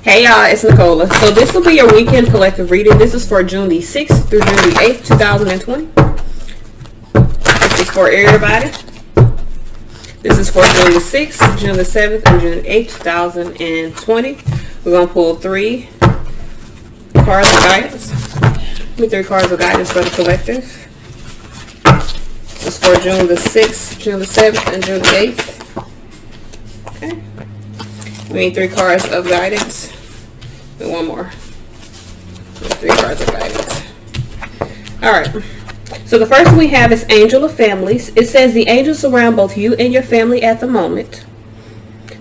Hey y'all, it's Nicola. So this will be your weekend collective reading. This is for June the 6th through June the 8th, 2020. This is for everybody. This is for June the 6th, June the 7th, and June the 8th, 2020. We're going to pull 3 cards of guidance. Give me 3 cards of guidance for the collective. This is for June the 6th, June the 7th, and June the 8th. Okay. We need 3 cards of guidance. And one more. 3 cards of guidance. Alright. So the first one we have is Angel of Families. It says the angels surround both you and your family at the moment.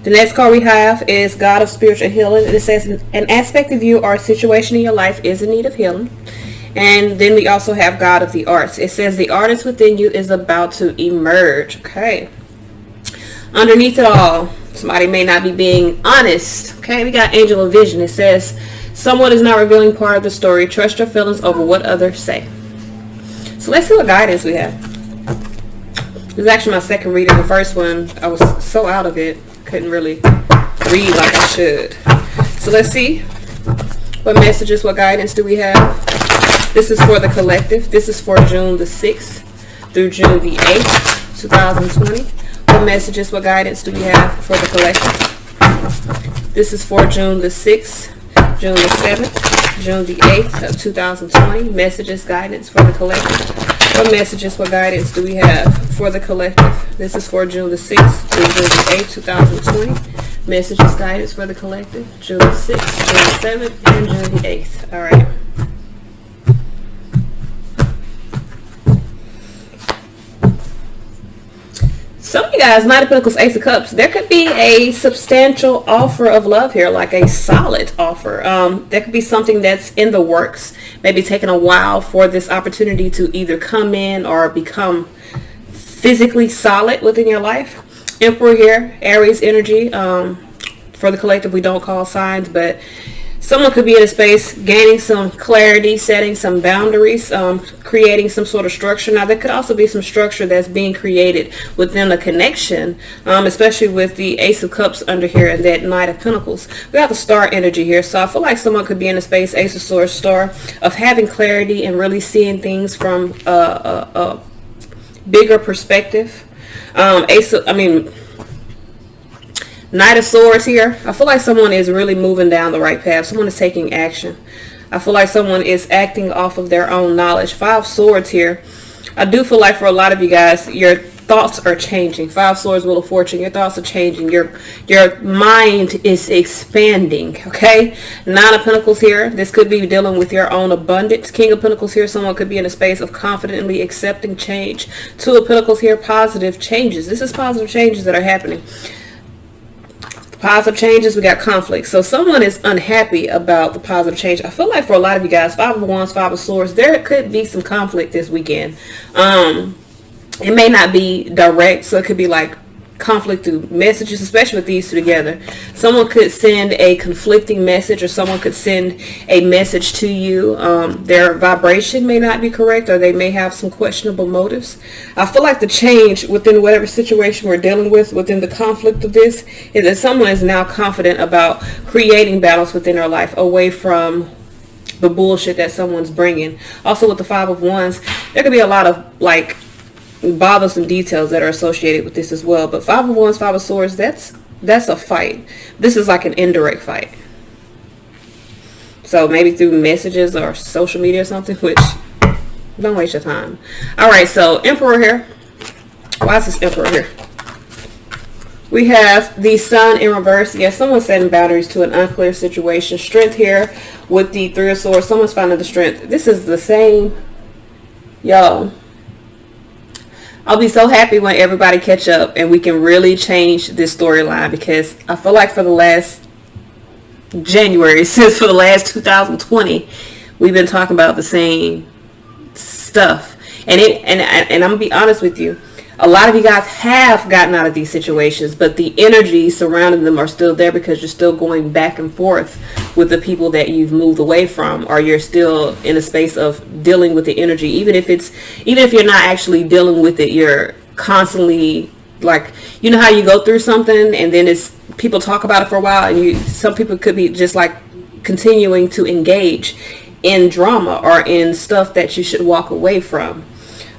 The next card we have is God of Spiritual Healing. It says an aspect of you or a situation in your life is in need of healing. And then we also have God of the Arts. It says the artist within you is about to emerge. Okay. Underneath it all, somebody may not be being honest. Okay, we got Angel of Vision. It says someone is not revealing part of the story. Trust your feelings over what others say. So let's see what guidance we have. This is actually my second reading. The first one, I was so out of it, couldn't really read like I should. So let's see what messages, what guidance do we have. This is for the collective. This is for June the 6th through June the 8th, 2020. What messages, what guidance do we have for the collective? This is for June the 6th, June the 7th, June the 8th of 2020. Messages, guidance for the collective. What messages, what guidance do we have for the collective? This is for June the 6th through June the 8th, 2020. Messages, guidance for the collective. June the 6th, June the 7th, and June the 8th. All right. Some of you guys, Knight of Pentacles, Ace of Cups, there could be a substantial offer of love here, like a solid offer. There could be something that's in the works, maybe taking a while for this opportunity to either come in or become physically solid within your life. Emperor here, Aries energy. For the collective, we don't call signs, but someone could be in a space gaining some clarity, setting some boundaries, creating some sort of structure. Now, there could also be some structure that's being created within a connection, especially with the Ace of Cups under here and that Knight of Pentacles. We got the Star energy here, so I feel like someone could be in a space, Ace of Swords, Star, of having clarity and really seeing things from a bigger perspective. Knight of Swords here. I feel like someone is really moving down the right path. Someone is taking action. I feel like someone is acting off of their own knowledge. 5 Swords here. I do feel like for a lot of you guys, your thoughts are changing. 5 Swords, Wheel of Fortune. Your thoughts are changing. Your mind is expanding. Okay. 9 of Pentacles here. This could be dealing with your own abundance. King of Pentacles here. Someone could be in a space of confidently accepting change. 2 of Pentacles here. Positive changes. This is positive changes that are happening. Positive changes, we got conflict. So someone is unhappy about the positive change. I feel like for a lot of you guys, 5 of Wands, 5 of Swords, there could be some conflict this weekend. It may not be direct, so it could be like conflict through messages, especially with these two together. Someone could send a conflicting message, or someone could send a message to you. Their vibration may not be correct, or they may have some questionable motives. I feel like the change within whatever situation we're dealing with, within the conflict of this, is that someone is now confident about creating balance within their life, away from the bullshit that someone's bringing. Also with the 5 of Wands, there could be a lot of like bothersome details that are associated with this as well. But 5 of Wands, 5 of Swords, that's a fight. This is like an indirect fight. So maybe through messages or social media or something, which don't waste your time. All right, so Emperor here. Why is this Emperor here? We have the Sun in reverse. Yes, someone's setting boundaries to an unclear situation. Strength here with the 3 of Swords. Someone's finding the strength. This is the same. Yo, I'll be so happy when everybody catch up and we can really change this storyline, because I feel like for the last January, since for the last 2020, we've been talking about the same stuff. And I'm gonna be honest with you, a lot of you guys have gotten out of these situations, but the energy surrounding them are still there, because you're still going back and forth with the people that you've moved away from, or you're still in a space of dealing with the energy. Even if you're not actually dealing with it, you're constantly, like, you know how you go through something and then it's people talk about it for a while, and some people could be just like continuing to engage in drama or in stuff that you should walk away from.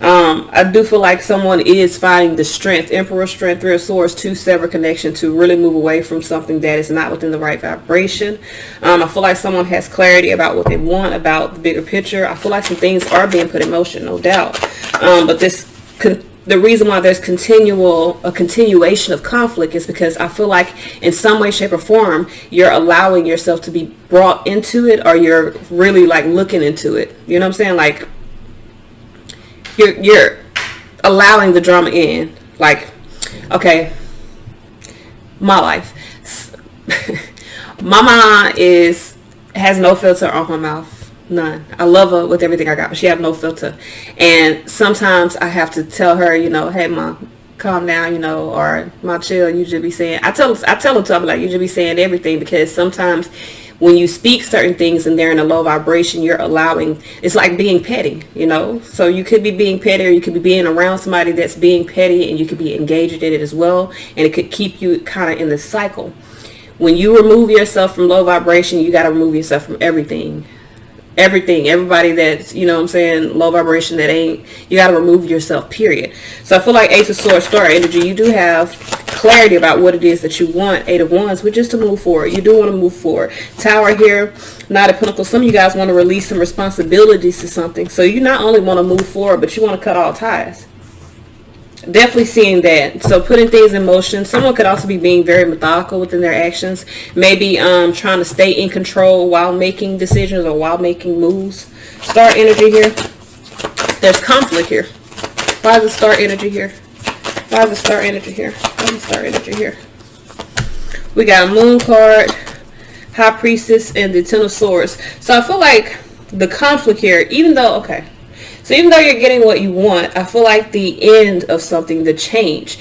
I do feel like someone is finding the strength, Emperor strength, Three of Swords, to sever connection, to really move away from something that is not within the right vibration. I feel like someone has clarity about what they want, about the bigger picture. I feel like some things are being put in motion, no doubt. But the reason why there's a continuation of conflict is because I feel like in some way, shape, or form, you're allowing yourself to be brought into it, or you're really like looking into it. You know what I'm saying? Like, you're allowing the drama in. Like, okay, my life. My mom has no filter on her mouth. None. I love her with everything I got, but she has no filter. And sometimes I have to tell her, you know, hey, Mom, calm down, you know, or my chill, you should be saying, I tell her to, I'm like, you should be saying everything, because sometimes when you speak certain things and they're in a low vibration, you're allowing, it's like being petty, you know. So you could be being petty, or you could be being around somebody that's being petty, and you could be engaged in it as well, and it could keep you kind of in this cycle. When you remove yourself from low vibration, you got to remove yourself from everything, everybody that's, you know what I'm saying, low vibration, that ain't, you got to remove yourself, period. So I feel like Ace of Swords, Star energy, you do have clarity about what it is that you want. Eight of Wands, which is to move forward. You do want to move forward. Tower here, Knight of Pentacles. Some of you guys want to release some responsibilities to something. So you not only want to move forward, but you want to cut all ties. Definitely seeing that. So putting things in motion. Someone could also be being very methodical within their actions. Maybe trying to stay in control while making decisions or while making moves. Star energy here. There's conflict here. Why is the star energy here? Why is the star energy here? Why is the star energy here? We got a Moon card, High Priestess, and the Ten of Swords. So I feel like the conflict here, even though you're getting what you want, I feel like the end of something, the change,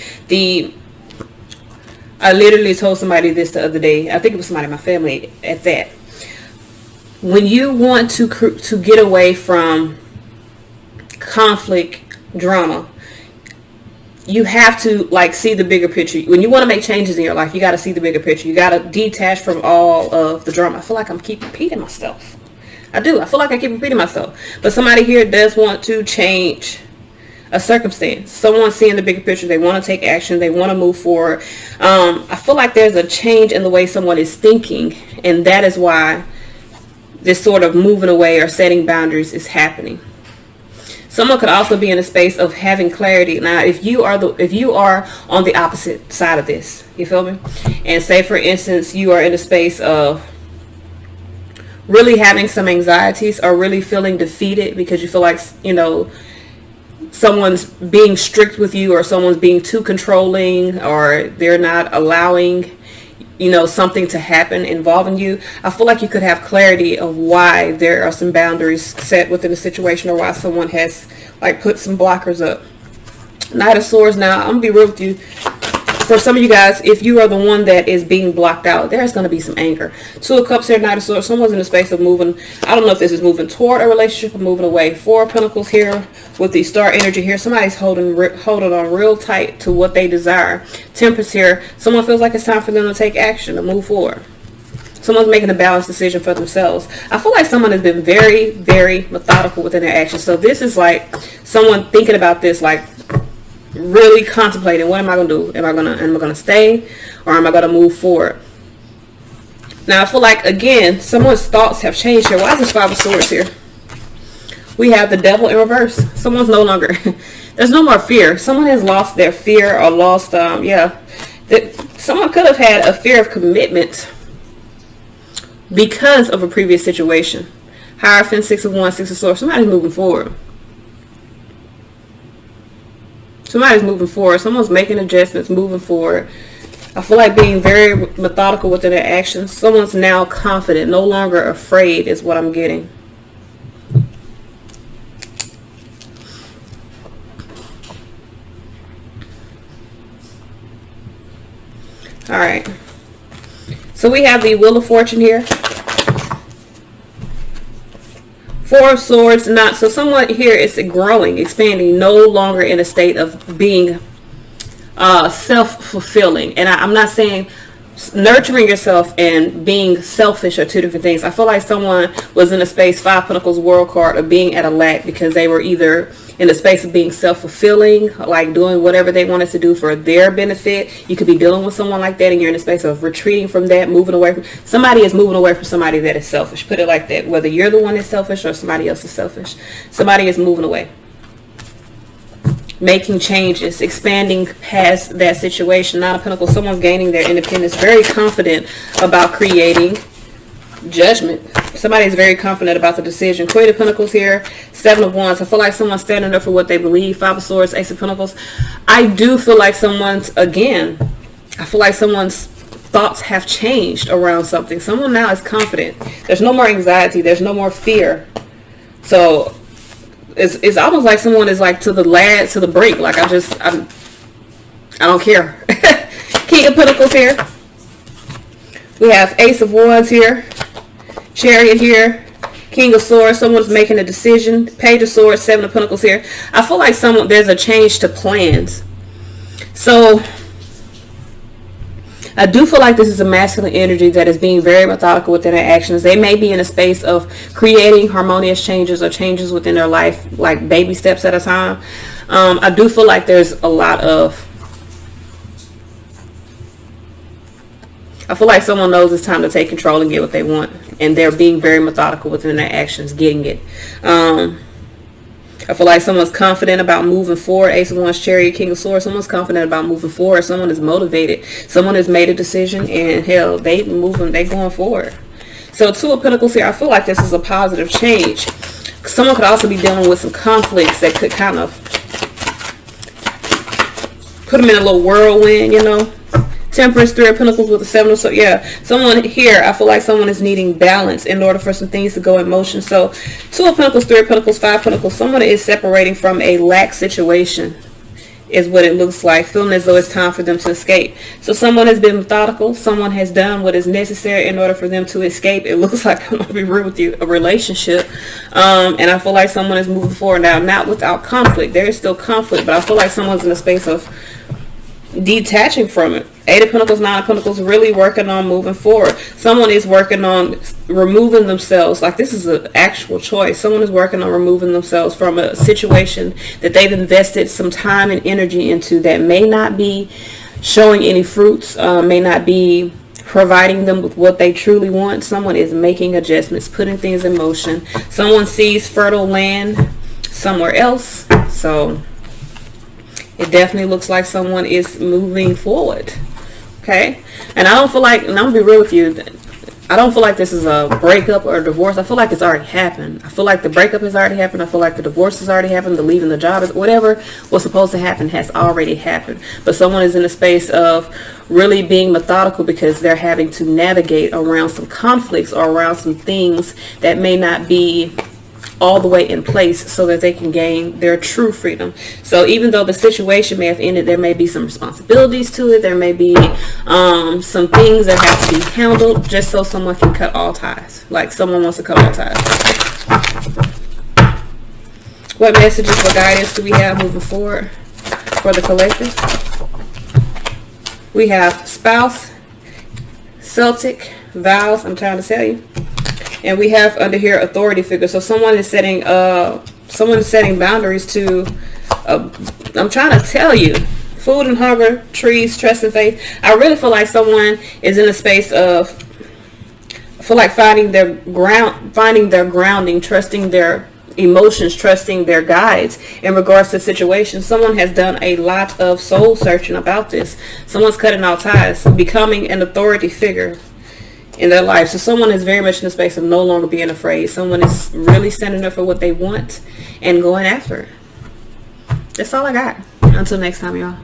I literally told somebody this the other day. I think it was somebody in my family at that. When you want to get away from conflict, drama, you have to like see the bigger picture. When you want to make changes in your life, you got to see the bigger picture. You got to detach from all of the drama. I feel like I'm keep repeating myself. I do. I feel like I keep repeating myself. But somebody here does want to change a circumstance. Someone's seeing the bigger picture. They want to take action. They want to move forward. I feel like there's a change in the way someone is thinking, and that is why this sort of moving away or setting boundaries is happening. Someone could also be in a space of having clarity. Now, if you are on the opposite side of this, you feel me? And say, for instance, you are in a space of really having some anxieties or really feeling defeated because you feel like, you know, someone's being strict with you, or someone's being too controlling, or they're not allowing, you know, something to happen involving you. I feel like you could have clarity of why there are some boundaries set within a situation, or why someone has like put some blockers up. Knight of Swords. Now, I'm gonna be real with you. For some of you guys, if you are the one that is being blocked out, there's going to be some anger. Two of Cups here, Knight of Swords. Someone's in a space of moving. I don't know if this is moving toward a relationship or moving away. Four of Pentacles here with the Star energy here. Somebody's holding on real tight to what they desire. Temperance here. Someone feels like it's time for them to take action, to move forward. Someone's making a balanced decision for themselves. I feel like someone has been very, very methodical within their actions. So this is like someone thinking about this, like really contemplating, what am I going to do? Am I going to stay, or am I going to move forward? Now, I feel like, again, someone's thoughts have changed here. Why is this Five of Swords here? We have the Devil in reverse. Someone's no longer, there's no more fear. Someone has lost their fear, or lost, someone could have had a fear of commitment because of a previous situation. Hierophant, Six of Wands, Six of Swords. Somebody's moving forward. Somebody's moving forward. Someone's making adjustments, moving forward. I feel like being very methodical within their actions. Someone's now confident, no longer afraid is what I'm getting. All right. So we have the Wheel of Fortune here. Four of Swords, not so. Someone here is growing, expanding, no longer in a state of being self-fulfilling. And I'm not saying nurturing yourself and being selfish are two different things. I feel like someone was in a space, 5 Pentacles World card, of being at a lack because they were either in the space of being self-fulfilling, like doing whatever they wanted to do for their benefit. You could be dealing with someone like that and you're in a space of retreating from that, moving away from somebody is moving away from somebody that is selfish. Put it like that. Whether you're the one that's selfish or somebody else is selfish, somebody is moving away, making changes, expanding past that situation. 9 of Pentacles, someone's gaining their independence, very confident about creating judgment. Somebody's very confident about the decision. Queen of Pentacles here, 7 of Wands. I feel like someone's standing up for what they believe. 5 of Swords, Ace of Pentacles. I do feel like someone's, again, I feel like someone's thoughts have changed around something. Someone now is confident. There's no more anxiety. There's no more fear. So it's almost like someone is like to the brink. Like I don't care. King of Pentacles here. We have Ace of Wands here. Chariot here. King of Swords. Someone's making a decision. Page of Swords. 7 of Pentacles here. I feel like there's a change to plans. So I do feel like this is a masculine energy that is being very methodical within their actions. They may be in a space of creating harmonious changes or changes within their life, like baby steps at a time. I do feel like there's a lot of, I feel like someone knows it's time to take control and get what they want. And they're being very methodical within their actions, getting it. I feel like someone's confident about moving forward. Ace of Wands, Chariot, King of Swords. Someone's confident about moving forward. Someone is motivated. Someone has made a decision and hell, they going forward. So 2 of Pentacles here. I feel like this is a positive change. Someone could also be dealing with some conflicts that could kind of put them in a little whirlwind, you know. Temperance, 3 of Pentacles with the 7 of Swords. Yeah, someone here, I feel like someone is needing balance in order for some things to go in motion. So 2 of Pentacles, 3 of Pentacles, 5 of Pentacles. Someone is separating from a lack situation is what it looks like, feeling as though it's time for them to escape. So someone has been methodical. Someone has done what is necessary in order for them to escape. It looks like, I'm going to be real with you, a relationship. And I feel like someone is moving forward now, not without conflict. There is still conflict, but I feel like someone's in a space of detaching from it. 8 of Pentacles, 9 of Pentacles, really working on moving forward. Someone is working on removing themselves. Like this is an actual choice. Someone is working on removing themselves from a situation that they've invested some time and energy into that may not be showing any fruits, may not be providing them with what they truly want. Someone is making adjustments, putting things in motion. Someone sees fertile land somewhere else. So it definitely looks like someone is moving forward. Okay. And I don't feel like, and I'm going to be real with you, I don't feel like this is a breakup or a divorce. I feel like it's already happened. I feel like the breakup has already happened. I feel like the divorce has already happened. The leaving the job, is whatever was supposed to happen has already happened. But someone is in a space of really being methodical because they're having to navigate around some conflicts or around some things that may not be all the way in place so that they can gain their true freedom. So even though the situation may have ended, there may be some responsibilities to it. There may be some things that have to be handled just so someone can cut all ties. Like someone wants to cut all ties. What messages for guidance do we have moving forward for the collective? We have spouse, Celtic, vows, I'm trying to tell you. And we have under here authority figure. So someone is setting boundaries to I'm trying to tell you, food and hunger, trees, trust and faith. I really feel like someone is in a space of, I feel like finding their grounding, trusting their emotions, trusting their guides in regards to situations. Someone has done a lot of soul searching about this. Someone's cutting all ties, becoming an authority figure in their life. So someone is very much in the space of no longer being afraid. Someone is really standing up for what they want and going after it. That's all I got. Until next time, y'all.